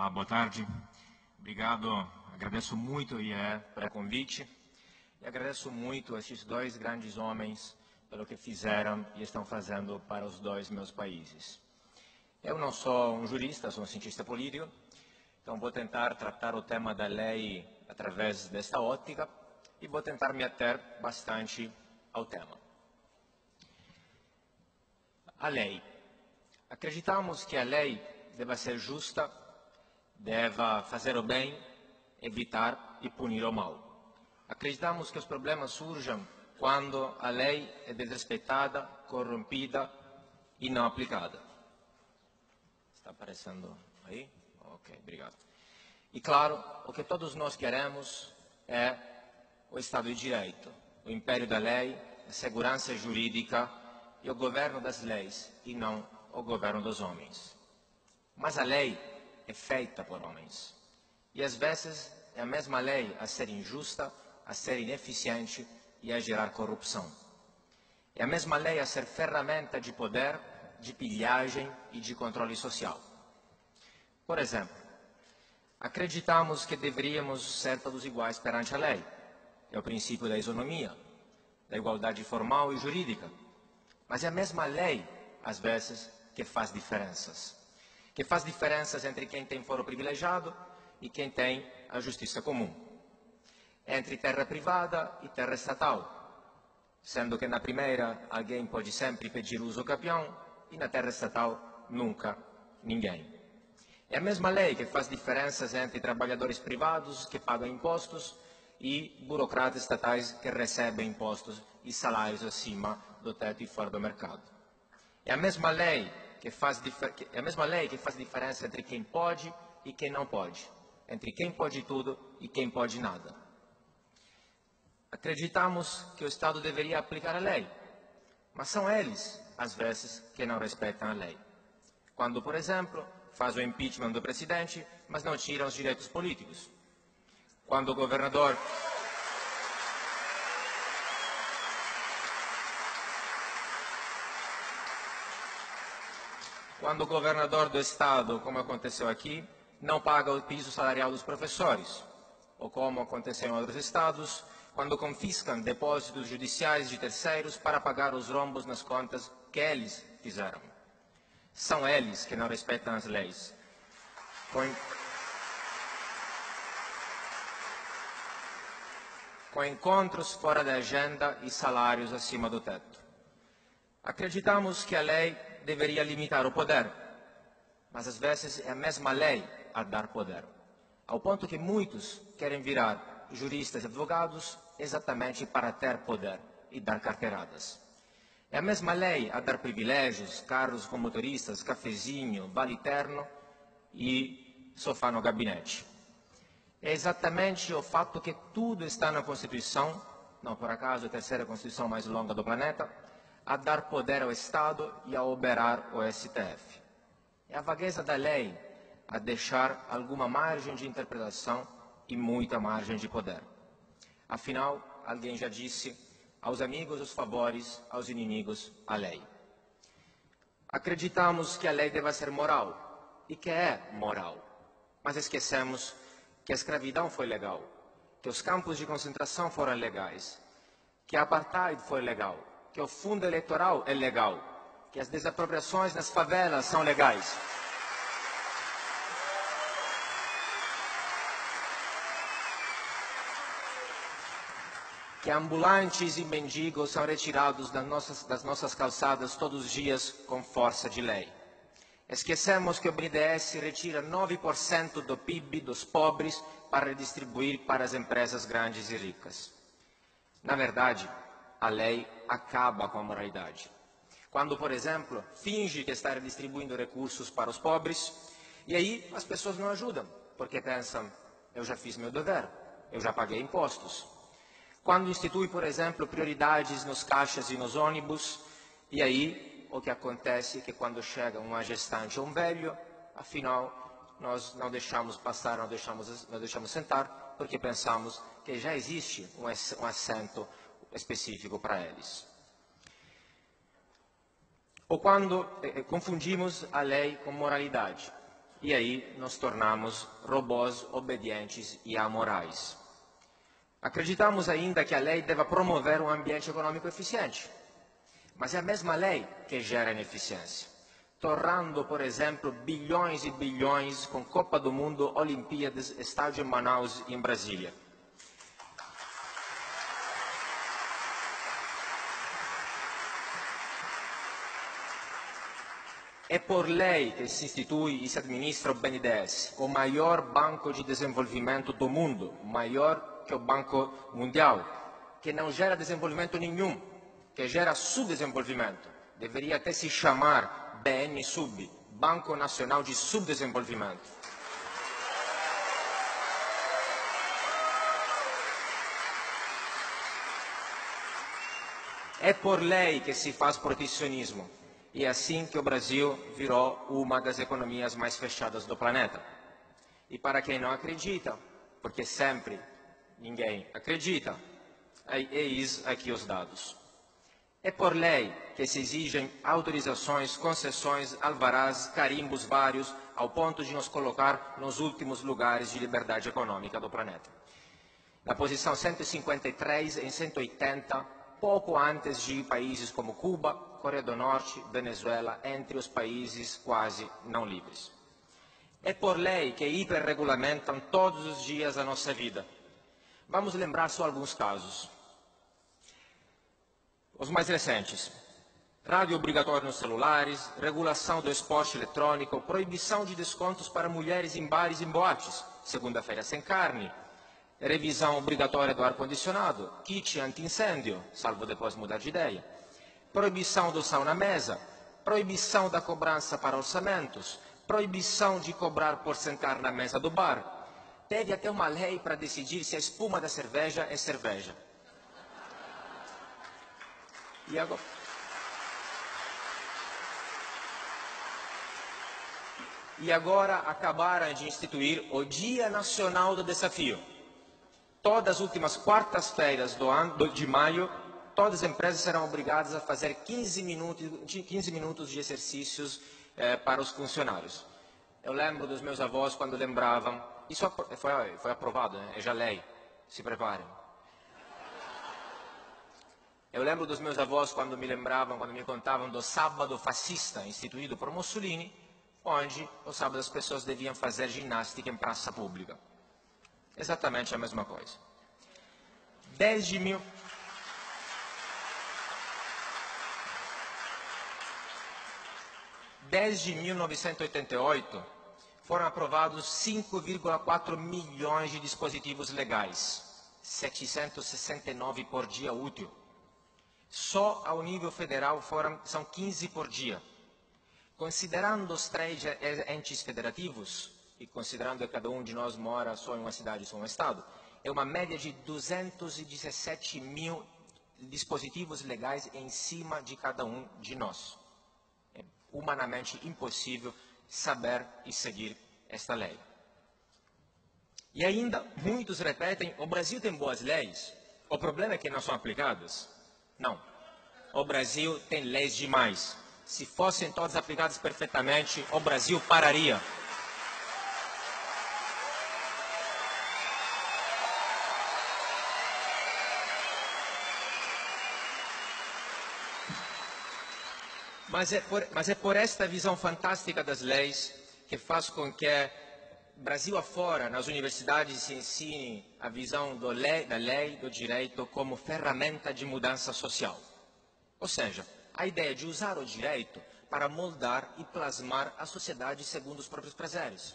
Olá, boa tarde. Obrigado, agradeço muito, Ié, pelo convite. E agradeço muito a esses dois grandes homens pelo que fizeram e estão fazendo para os dois meus países. Eu não sou um jurista, sou um cientista político, então vou tentar tratar o tema da lei através desta ótica e vou tentar me ater bastante ao tema. A lei. Acreditamos que a lei deva ser justa, deva fazer o bem, evitar e punir o mal. Acreditamos que os problemas surjam quando a lei é desrespeitada, corrompida e não aplicada. Está aparecendo aí? Ok, obrigado. E claro, o que todos nós queremos é o Estado de Direito, o império da lei, a segurança jurídica e o governo das leis, e não o governo dos homens. Mas a lei é feita por homens. E às vezes é a mesma lei a ser injusta, a ser ineficiente e a gerar corrupção. É a mesma lei a ser ferramenta de poder, de pilhagem e de controle social. Por exemplo, acreditamos que deveríamos ser todos iguais perante a lei. É o princípio da isonomia, da igualdade formal e jurídica. Mas é a mesma lei, às vezes, que faz diferenças. Que faz diferenças entre quem tem foro privilegiado e quem tem a justiça comum. Entre terra privada e terra estatal, sendo que na primeira alguém pode sempre pedir uso capião e na terra estatal nunca ninguém. É a mesma lei que faz diferenças entre trabalhadores privados que pagam impostos e burocratas estatais que recebem impostos e salários acima do teto e fora do mercado. É a mesma lei que faz diferença entre quem pode e quem não pode, entre quem pode tudo e quem pode nada. Acreditamos que o Estado deveria aplicar a lei, mas são eles, às vezes, que não respeitam a lei. Quando, por exemplo, faz o impeachment do presidente, mas não tira os direitos políticos. Quando o governador do estado, como aconteceu aqui, não paga o piso salarial dos professores, ou como aconteceu em outros estados, quando confiscam depósitos judiciais de terceiros para pagar os rombos nas contas que eles fizeram. São eles que não respeitam as leis. Com encontros fora da agenda e salários acima do teto. Acreditamos que a lei deveria limitar o poder, mas às vezes é a mesma lei a dar poder, ao ponto que muitos querem virar juristas e advogados exatamente para ter poder e dar carteiradas. É a mesma lei a dar privilégios, carros com motoristas, cafezinho, vale terno e sofá no gabinete. É exatamente o fato que tudo está na Constituição, não por acaso a terceira Constituição mais longa do planeta, a dar poder ao Estado e a oberar o STF. É a vagueza da lei a deixar alguma margem de interpretação e muita margem de poder. Afinal, alguém já disse, aos amigos os favores, aos inimigos a lei. Acreditamos que a lei deva ser moral, e que é moral, mas esquecemos que a escravidão foi legal, que os campos de concentração foram legais, que a apartheid foi legal, que o fundo eleitoral é legal, que as desapropriações nas favelas são legais. Que ambulantes e mendigos são retirados das nossas calçadas todos os dias com força de lei. Esquecemos que o BNDES retira 9% do PIB dos pobres para redistribuir para as empresas grandes e ricas. Na verdade, a lei acaba com a moralidade. Quando, por exemplo, finge que está redistribuindo recursos para os pobres, e aí as pessoas não ajudam, porque pensam, eu já fiz meu dever, eu já paguei impostos. Quando institui, por exemplo, prioridades nos caixas e nos ônibus, e aí o que acontece é que quando chega uma gestante ou um velho, afinal, nós não deixamos passar, não deixamos sentar, porque pensamos que já existe um assento específico para eles. Ou quando confundimos a lei com moralidade. e aí nos tornamos robôs obedientes e amorais. Acreditamos ainda que a lei deva promover um ambiente econômico eficiente, mas é a mesma lei que gera ineficiência, torrando, por exemplo, bilhões e bilhões com Copa do Mundo, Olimpíadas, estádio em Manaus e em Brasília. É por lei que se institui e se administra o BNDES, o maior banco de desenvolvimento do mundo, maior que o Banco Mundial, que não gera desenvolvimento nenhum, que gera subdesenvolvimento. Deveria até se chamar BNSUB, Banco Nacional de Subdesenvolvimento. É por lei que se faz protecionismo. E é assim que o Brasil virou uma das economias mais fechadas do planeta. E para quem não acredita, porque sempre ninguém acredita, eis aqui os dados. É por lei que se exigem autorizações, concessões, alvarás, carimbos vários, ao ponto de nos colocar nos últimos lugares de liberdade econômica do planeta. Na posição 153 em 180, pouco antes de países como Cuba, Coreia do Norte, Venezuela, entre os países quase não livres. É por lei que hiperregulamentam todos os dias a nossa vida. Vamos lembrar só alguns casos. Os mais recentes: rádio obrigatório nos celulares, regulação do esporte eletrônico, proibição de descontos para mulheres em bares e boates, segunda-feira sem carne, revisão obrigatória do ar-condicionado, kit anti-incêndio, salvo depois mudar de ideia, proibição do sal na mesa, proibição da cobrança para orçamentos, proibição de cobrar por sentar na mesa do bar. Teve até uma lei para decidir se a espuma da cerveja é cerveja. E agora acabaram de instituir o Dia Nacional do Desafio. Todas as últimas quartas-feiras de maio, todas as empresas serão obrigadas a fazer 15 minutos de exercícios para os funcionários. Eu lembro dos meus avós quando lembravam, isso foi aprovado, né? É já lei, se preparem. Eu lembro dos meus avós quando me lembravam, quando me contavam do sábado fascista instituído por Mussolini, onde no sábado as pessoas deviam fazer ginástica em praça pública. Exatamente a mesma coisa. Desde 1988, foram aprovados 5,4 milhões de dispositivos legais, 769 por dia útil. Só ao nível federal são 15 por dia. Considerando os 3 entes federativos, e considerando que cada um de nós mora só em uma cidade, só em um estado, é uma média de 217 mil dispositivos legais em cima de cada um de nós. É humanamente impossível saber e seguir esta lei. E ainda, muitos repetem, o Brasil tem boas leis, o problema é que não são aplicadas. Não, o Brasil tem leis demais. Se fossem todas aplicadas perfeitamente, o Brasil pararia. Mas é por esta visão fantástica das leis que faz com que, Brasil afora, nas universidades se ensine a visão da lei, do direito, como ferramenta de mudança social. Ou seja, a ideia de usar o direito para moldar e plasmar a sociedade segundo os próprios prazeres.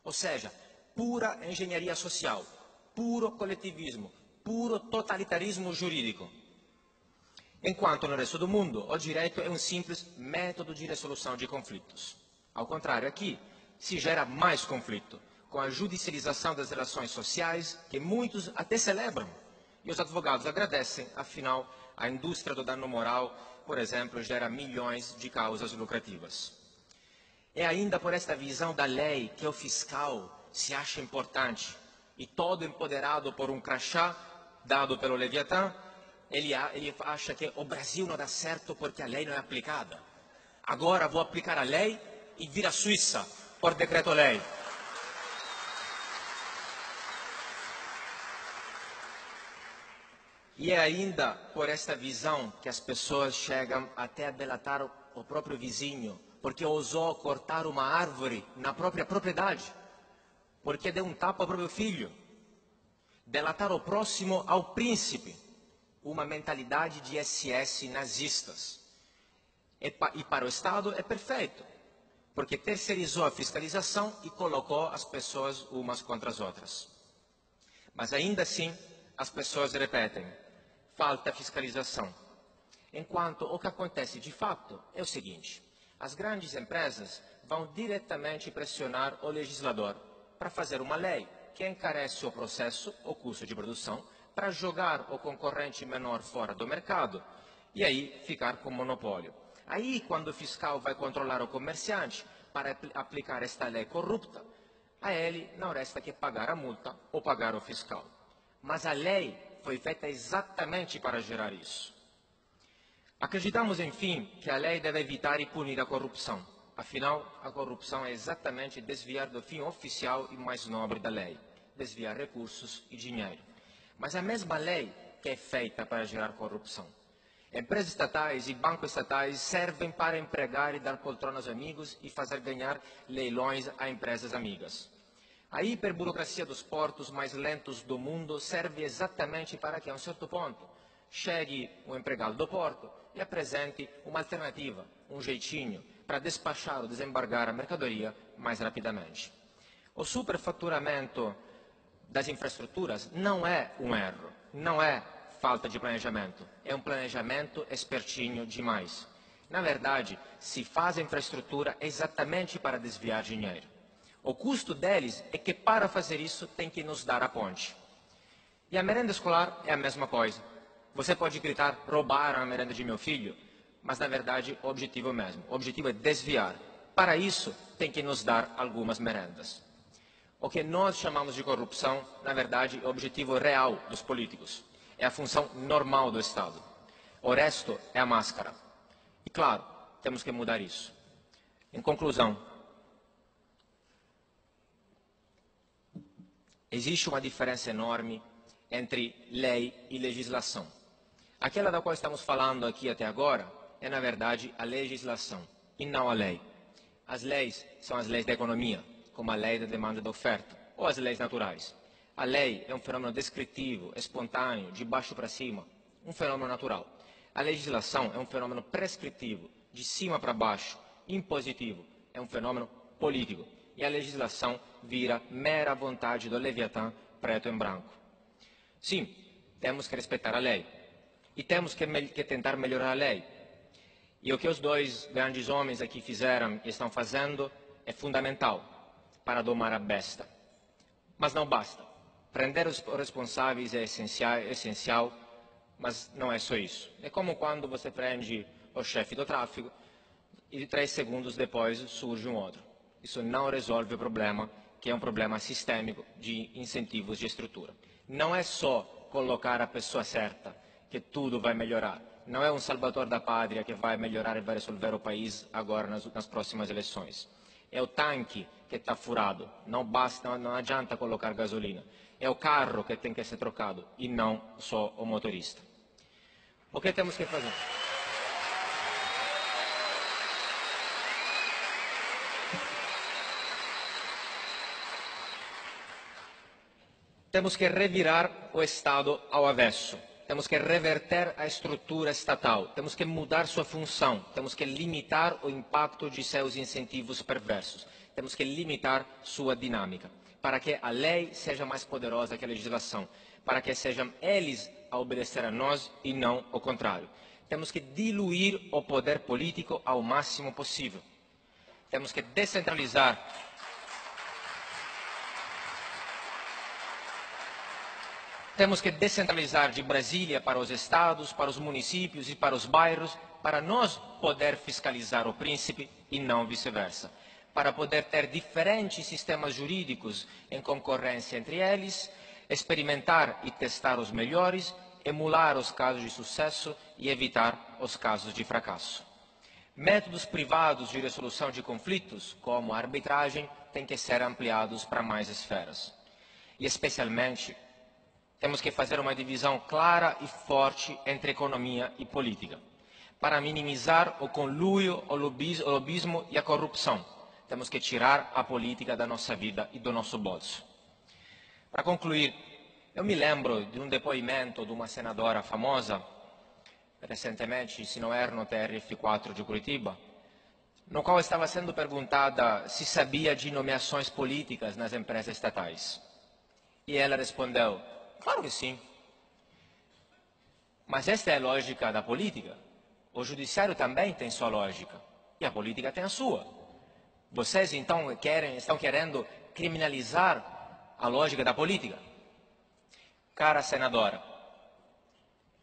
Ou seja, pura engenharia social, puro coletivismo, puro totalitarismo jurídico. Enquanto no resto do mundo, o direito é um simples método de resolução de conflitos. Ao contrário, aqui se gera mais conflito, com a judicialização das relações sociais, que muitos até celebram. E os advogados agradecem, afinal, a indústria do dano moral, por exemplo, gera milhões de causas lucrativas. É ainda por esta visão da lei que o fiscal se acha importante e todo empoderado por um crachá dado pelo Leviatã, ele acha que o Brasil não dá certo porque a lei não é aplicada. Agora vou aplicar a lei e vir a Suíça, por decreto-lei. E é ainda por esta visão que as pessoas chegam até a delatar o próprio vizinho, porque ousou cortar uma árvore na própria propriedade, porque deu um tapa ao próprio filho. Delatar o próximo ao príncipe, uma mentalidade de SS nazistas. E para o Estado é perfeito, porque terceirizou a fiscalização e colocou as pessoas umas contra as outras. Mas ainda assim, as pessoas repetem, falta fiscalização. Enquanto o que acontece de fato é o seguinte, as grandes empresas vão diretamente pressionar o legislador para fazer uma lei que encarece o processo, o custo de produção, para jogar o concorrente menor fora do mercado e aí ficar com monopólio. Aí, quando o fiscal vai controlar o comerciante para aplicar esta lei corrupta, a ele não resta que pagar a multa ou pagar o fiscal. Mas a lei foi feita exatamente para gerar isso. Acreditamos, enfim, que a lei deve evitar e punir a corrupção. Afinal, a corrupção é exatamente desviar do fim oficial e mais nobre da lei, desviar recursos e dinheiro. Mas a mesma lei que é feita para gerar corrupção. Empresas estatais e bancos estatais servem para empregar e dar poltrona aos amigos e fazer ganhar leilões a empresas amigas. A hiperburocracia dos portos mais lentos do mundo serve exatamente para que, a um certo ponto, chegue o empregado do porto e apresente uma alternativa, um jeitinho, para despachar ou desembargar a mercadoria mais rapidamente. O superfaturamento das infraestruturas não é um erro, não é falta de planejamento, é um planejamento espertinho demais. Na verdade, se faz a infraestrutura exatamente para desviar dinheiro. O custo deles é que para fazer isso tem que nos dar a ponte. E a merenda escolar é a mesma coisa. Você pode gritar, roubaram a merenda de meu filho, mas na verdade o objetivo é o mesmo. O objetivo é desviar. Para isso, tem que nos dar algumas merendas. O que nós chamamos de corrupção, na verdade, é o objetivo real dos políticos. É a função normal do Estado. O resto é a máscara. E claro, temos que mudar isso. Em conclusão, existe uma diferença enorme entre lei e legislação. Aquela da qual estamos falando aqui até agora é, na verdade, a legislação e não a lei. As leis são as leis da economia, como a lei da demanda e da oferta, ou as leis naturais. A lei é um fenômeno descritivo, espontâneo, de baixo para cima, um fenômeno natural. A legislação é um fenômeno prescritivo, de cima para baixo, impositivo, é um fenômeno político. E a legislação vira mera vontade do Leviatã preto em branco. Sim, temos que respeitar a lei. E temos que tentar melhorar a lei. E o que os dois grandes homens aqui fizeram e estão fazendo é fundamental para domar a besta. Mas não basta. Prender os responsáveis é essencial, mas não é só isso. É como quando você prende o chefe do tráfego e 3 segundos depois surge um outro. Isso não resolve o problema, que é um problema sistêmico de incentivos de estrutura. Não é só colocar a pessoa certa que tudo vai melhorar. Não é um salvador da pátria que vai melhorar e vai resolver o país agora nas próximas eleições. É o tanque que está furado. Não basta, não adianta colocar gasolina. É o carro que tem que ser trocado e não só o motorista. O que temos que fazer? Temos que revirar o Estado ao avesso. Temos que reverter a estrutura estatal. Temos que mudar sua função. Temos que limitar o impacto de seus incentivos perversos. Temos que limitar sua dinâmica, para que a lei seja mais poderosa que a legislação, para que sejam eles a obedecer a nós e não o contrário. Temos que diluir o poder político ao máximo possível. Temos que descentralizar. Temos que descentralizar de Brasília para os estados, para os municípios e para os bairros, para nós poder fiscalizar o príncipe e não vice-versa. Para poder ter diferentes sistemas jurídicos em concorrência entre eles, experimentar e testar os melhores, emular os casos de sucesso e evitar os casos de fracasso. Métodos privados de resolução de conflitos, como a arbitragem, têm que ser ampliados para mais esferas. E, especialmente, temos que fazer uma divisão clara e forte entre economia e política, para minimizar o conluio, o lobismo e a corrupção. Temos que tirar a política da nossa vida e do nosso bolso. Para concluir, eu me lembro de um depoimento de uma senadora famosa, recentemente, se não era no TRF4 de Curitiba, no qual estava sendo perguntada se sabia de nomeações políticas nas empresas estatais. E ela respondeu, claro que sim. Mas esta é a lógica da política. O judiciário também tem sua lógica. E a política tem a sua. Vocês, então, estão querendo criminalizar a lógica da política? Cara senadora,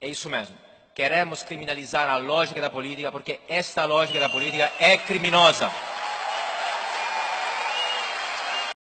é isso mesmo. Queremos criminalizar a lógica da política porque esta lógica da política é criminosa.